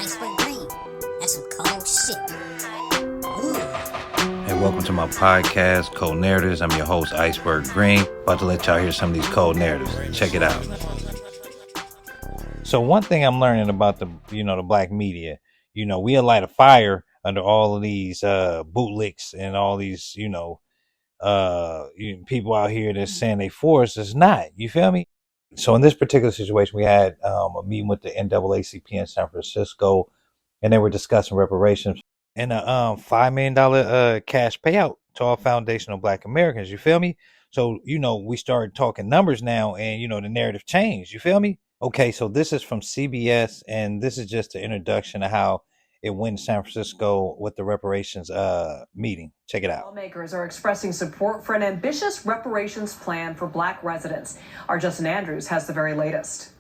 Iceberg green. That's some cold shit. Ooh. Hey, welcome to my podcast, Cold Narratives. I'm your host, Iceberg Green. About to let y'all hear some of these cold narratives. Check it out. So one thing I'm learning about the black media, we light a fire under all of these bootlicks and all these, people out here that's saying they for us. It's not. You feel me? So in this particular situation, we had a meeting with the NAACP in San Francisco, and they were discussing reparations and a $5 million cash payout to all foundational Black Americans. You feel me? So we started talking numbers now, and the narrative changed. You feel me? Okay, so this is from CBS, and this is just the introduction of how it went in San Francisco with the reparations meeting. Check it out. Lawmakers are expressing support for an ambitious reparations plan for Black residents. Our Justin Andrews has the very latest.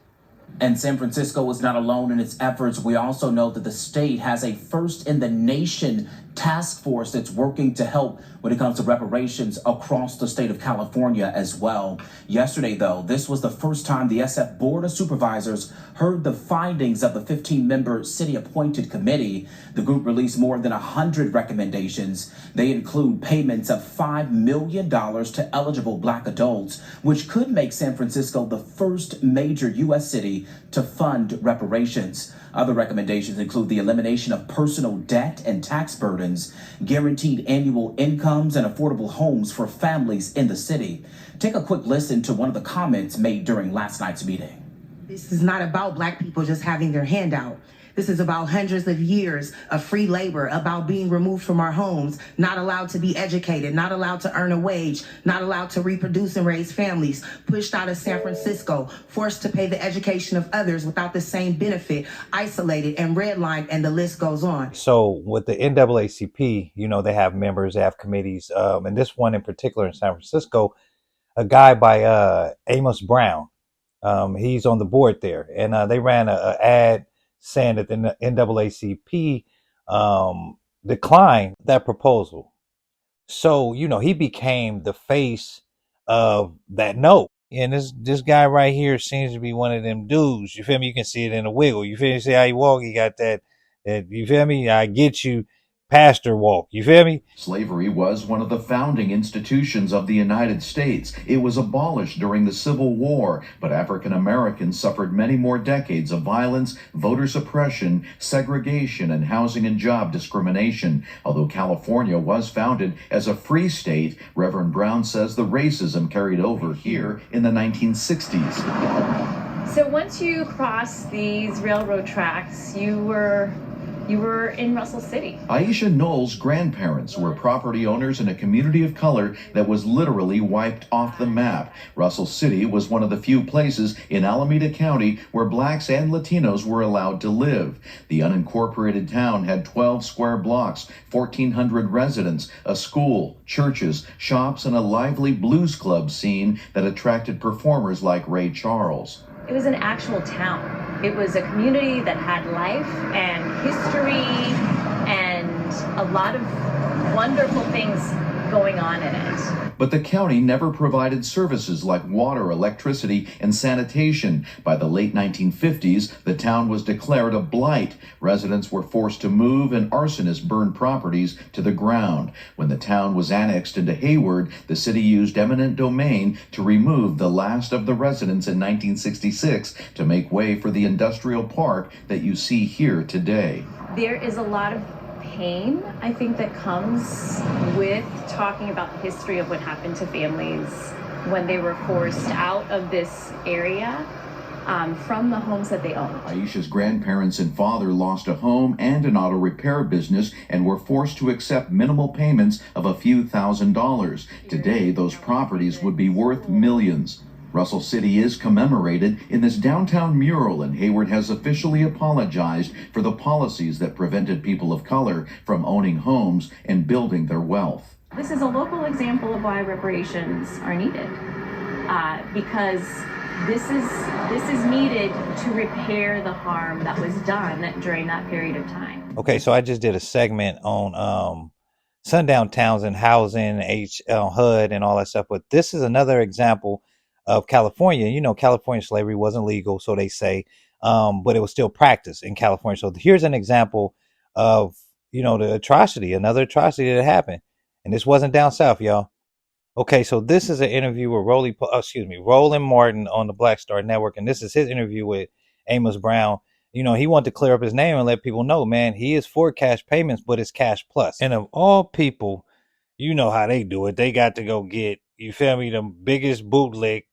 And San Francisco is not alone in its efforts. We also know that the state has a first-in-the-nation task force that's working to help when it comes to reparations across the state of California as well. Yesterday, though, this was the first time the SF Board of Supervisors heard the findings of the 15-member city-appointed committee. The group released more than 100 recommendations. They include payments of $5 million to eligible Black adults, which could make San Francisco the first major U.S. city to fund reparations. Other recommendations include the elimination of personal debt and tax burdens, guaranteed annual incomes, and affordable homes for families in the city. Take a quick listen to one of the comments made during last night's meeting. This is not about Black people just having their handout. This is about hundreds of years of free labor, about being removed from our homes, not allowed to be educated, not allowed to earn a wage, not allowed to reproduce and raise families, pushed out of San Francisco, forced to pay the education of others without the same benefit, isolated and redlined, and the list goes on. So with the NAACP, they have members, they have committees, and this one in particular in San Francisco, a guy by Amos Brown, he's on the board there, and they ran an ad saying that the NAACP declined that proposal. So, he became the face of that note. And this guy right here seems to be one of them dudes. You feel me? You can see it in the wiggle. You feel me? See how he walk? He got that, you feel me? I get you. Pastor walk. You feel me? Slavery was one of the founding institutions of the United States. It was abolished during the Civil War, but African Americans suffered many more decades of violence, voter suppression, segregation, and housing and job discrimination. Although California was founded as a free state, Reverend Brown says the racism carried over here in the 1960s. So once you crossed these railroad tracks, you were in Russell City. Aisha Knoll's grandparents were property owners in a community of color that was literally wiped off the map. Russell City was one of the few places in Alameda County where Blacks and Latinos were allowed to live. The unincorporated town had 12 square blocks, 1,400 residents, a school, churches, shops, and a lively blues club scene that attracted performers like Ray Charles. It was an actual town. It was a community that had life and history and a lot of wonderful things going on in it. But the county never provided services like water, electricity, and sanitation. By the late 1950s, the town was declared a blight. Residents were forced to move, and arsonists burned properties to the ground. When the town was annexed into Hayward, the city used eminent domain to remove the last of the residents in 1966 to make way for the industrial park that you see here today. There is a lot of pain, I think, that comes with talking about the history of what happened to families when they were forced out of this area from the homes that they owned. Aisha's grandparents and father lost a home and an auto repair business and were forced to accept minimal payments of a few $1,000s. Today, those properties would be worth millions. Russell City is commemorated in this downtown mural, and Hayward has officially apologized for the policies that prevented people of color from owning homes and building their wealth. This is a local example of why reparations are needed, because this is needed to repair the harm that was done during that period of time. Okay, so I just did a segment on sundown towns and housing, HUD, and all that stuff, but this is another example of California. California slavery wasn't legal, so they say. but it was still practiced in California. So here's an example of, the atrocity, another atrocity that happened. And this wasn't down south, y'all. Okay, so this is an interview with Roland Martin on the Black Star Network, and this is his interview with Amos Brown. He wanted to clear up his name and let people know, man, he is for cash payments, but it's cash plus. And of all people, you know how they do it. They got to go get, you feel me, the biggest bootleg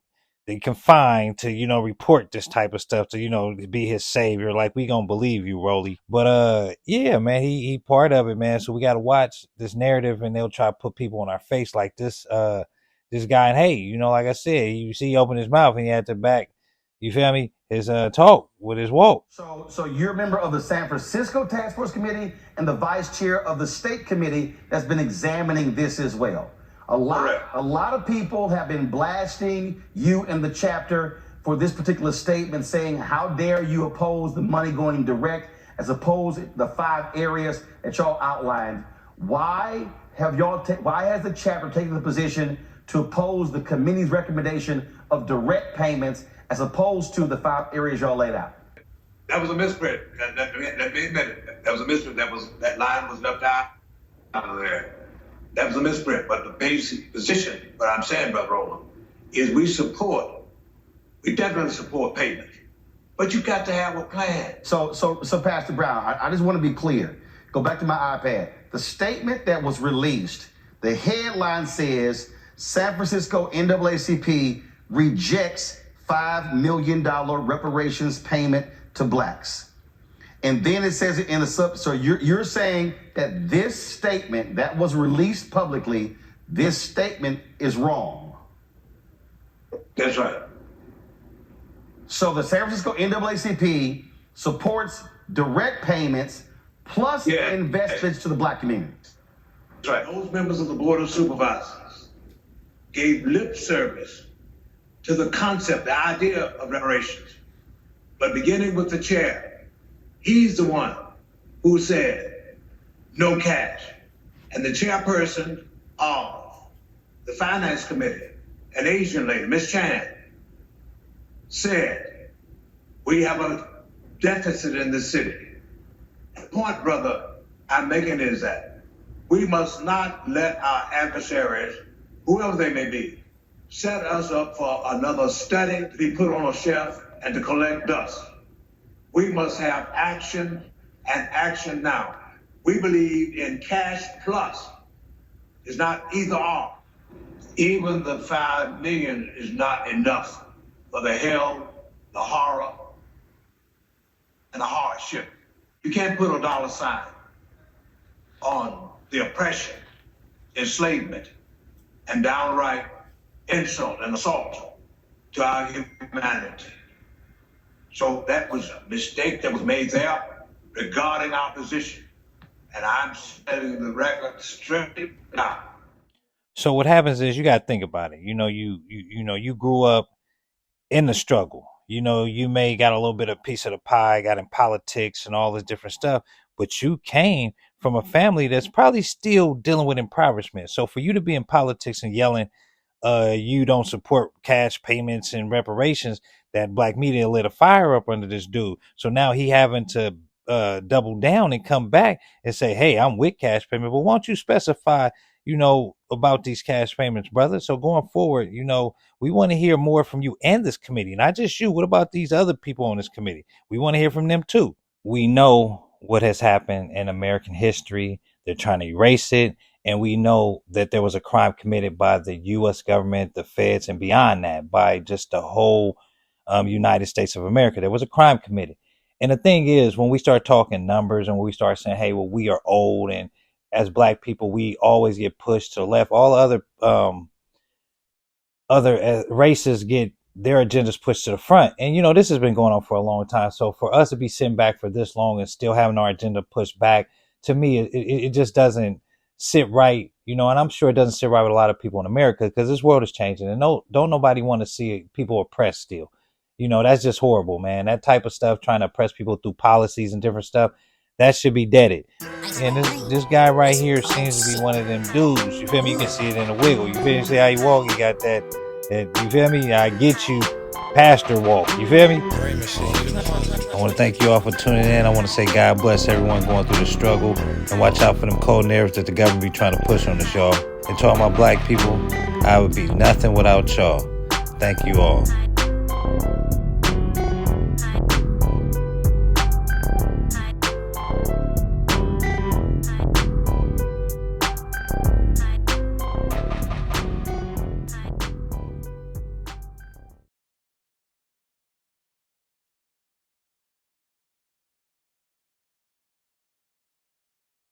they can find to, report this type of stuff to, be his savior. Like, we gonna believe you, Rolly. But yeah, man, he part of it, man. So we gotta watch this narrative, and they'll try to put people in our face like this guy. And hey, like I said, you see he opened his mouth and he had to back, you feel me, his talk with his walk. So you're a member of the San Francisco Task Force Committee and the vice chair of the state committee that's been examining this as well. A lot of people have been blasting you and the chapter for this particular statement, saying, how dare you oppose the money going direct as opposed to the 5 areas that y'all outlined. Why has the chapter taken the position to oppose the committee's recommendation of direct payments as opposed to the 5 areas y'all laid out? That was a misprint. That was a misprint. That line was left out of there. That was a misprint. But the basic position, what I'm saying, Brother Roland, is we definitely support payment. But you got to have a plan. So Pastor Brown, I just want to be clear. Go back to my iPad. The statement that was released, the headline says, San Francisco NAACP rejects $5 million reparations payment to blacks. And then it says it in the so you're saying that this statement that was released publicly, this statement is wrong. That's right. So the San Francisco NAACP supports direct payments plus investments to the black community. That's right. Those members of the Board of Supervisors gave lip service to the concept, the idea of reparations. But beginning with the chair, he's the one who said no cash. And the chairperson of the Finance Committee, an Asian lady, Miss Chan, said, we have a deficit in the city. The point, brother, I'm making is that we must not let our adversaries, whoever they may be, set us up for another study to be put on a shelf and to collect dust. We must have action, and action now. We believe in cash plus. It's not either or. Even the 5 million is not enough for the hell, the horror, and the hardship. You can't put a dollar sign on the oppression, enslavement, and downright insult and assault to our humanity. So that was a mistake that was made there regarding our position. And I'm setting the record strictly now. So what happens is, you got to think about it. You grew up in the struggle. You may got a little bit of piece of the pie, got in politics and all this different stuff, but you came from a family that's probably still dealing with impoverishment. So for you to be in politics and yelling, you don't support cash payments and reparations, that black media lit a fire up under this dude. So now he having to double down and come back and say, hey, I'm with cash payment, but won't you specify, about these cash payments, brother? So going forward, we want to hear more from you and this committee, not just you. What about these other people on this committee? We want to hear from them too. We know what has happened in American history. They're trying to erase it. And we know that there was a crime committed by the U.S. government, the feds, and beyond that, by just the whole United States of America. There was a crime committed. And the thing is, when we start talking numbers and we start saying, hey, well, we are old, and as black people, we always get pushed to the left. All other races get their agendas pushed to the front. And, this has been going on for a long time. So for us to be sitting back for this long and still having our agenda pushed back, to me, it just doesn't sit right, and I'm sure it doesn't sit right with a lot of people in America, because this world is changing, and don't nobody want to see people oppressed still. That's just horrible, man. That type of stuff, trying to oppress people through policies and different stuff, that should be deaded. And this guy right here seems to be one of them dudes. You feel me? You can see it in the wiggle. You feel me? See how he walk? He got that. You feel me? I get you. pastor walk. You feel me? I want to thank you all for tuning in. I want to say God bless everyone going through the struggle, and watch out for them cold narratives that the government be trying to push on us, y'all. And to all my black people, I would be nothing without y'all. Thank you all.